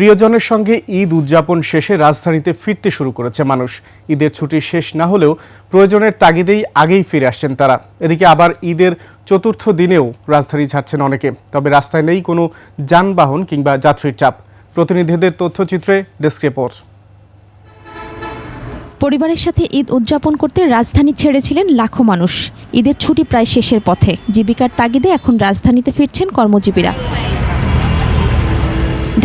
প্রিয়জনের সঙ্গে ঈদ উদযাপন শেষে রাজধানীতে ফিরতে শুরু করেছে মানুষ। ঈদের ছুটি শেষ না হলেও প্রয়োজনের তাগিদেই আগেই ফিরে আসছেন তারা। এদিকে আবার ঈদের চতুর্থ দিনেও রাজধানী ছাড়ছেন অনেকে, তবে রাস্তায় নেই কোনো যানবাহন কিংবা যাত্রীর চাপ। প্রতিনিধিদের তথ্যচিত্রে ডেস্ক রিপোর্ট। পরিবারের সাথে ঈদ উদযাপন করতে রাজধানী ছেড়েছিলেন লাখো মানুষ। ঈদের ছুটি প্রায় শেষের পথে, জীবিকার তাগিদে এখন রাজধানীতে ফিরছেন কর্মজীবীরা।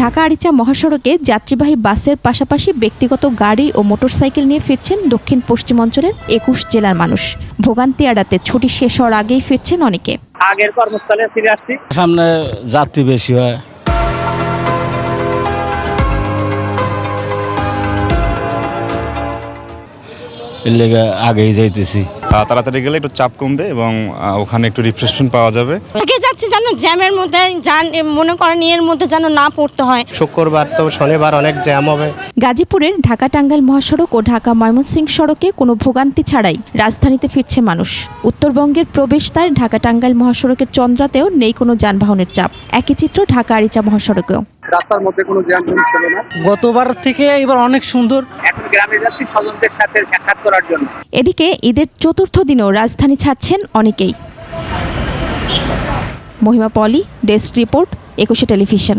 ঢাকা আরিচা মহাসড়কে যাত্রীবাহী বাসের পাশাপাশি ব্যক্তিগত গাড়ি ও মোটরসাইকেল নিয়ে ফিরছেন দক্ষিণ পশ্চিমাঞ্চলের ২১ জেলার মানুষ। ভোগান্তি এড়াতে ছুটি শেষ হওয়ার আগেই ফিরছেন অনেকে। আগের কর্মস্থলে ফিরে আসছি। সামনে যাত্রী বেশি হয়, এর লেগে আগেই যাইতেছি। তাড়াতাড়ি গেলে একটু চাপ কমবে এবং ওখানে একটু রিফ্রেশমেন্ট পাওয়া যাবে। আগে যাচ্ছি যেন জ্যামের মধ্যে মনে করেন এর মধ্যে যেন না পড়তে হয়। শুক্রবার তো শনিবার অনেক জ্যাম হবে। গাজীপুরের ঢাকা টাঙ্গাইল মহাসড়ক ও ঢাকা ময়মনসিংহ সড়কে কোনো ভোগান্তি ছাড়াই রাজধানীতে ফিরছে মানুষ। উত্তরবঙ্গের প্রবেশদ্বার ঢাকা টাঙ্গাইল মহাসড়কের চন্দ্রাতেও নেই কোনো যানবাহনের চাপ। একই চিত্র ঢাকা আরিচা মহাসড়কেও। রাস্তার মধ্যে কোনো জ্যাম ছিল না। গতবার থেকে এবার অনেক সুন্দর। এখন গ্রামে যাচ্ছি স্বজনদের সাথে সাক্ষাৎ করার জন্য। এদিকে ঈদের চতুর্থ দিনেও রাজধানী ছাড়ছেন অনেকেই। মহিমা পলি, ডেস্ক রিপোর্ট, ২১ টেলিভিশন।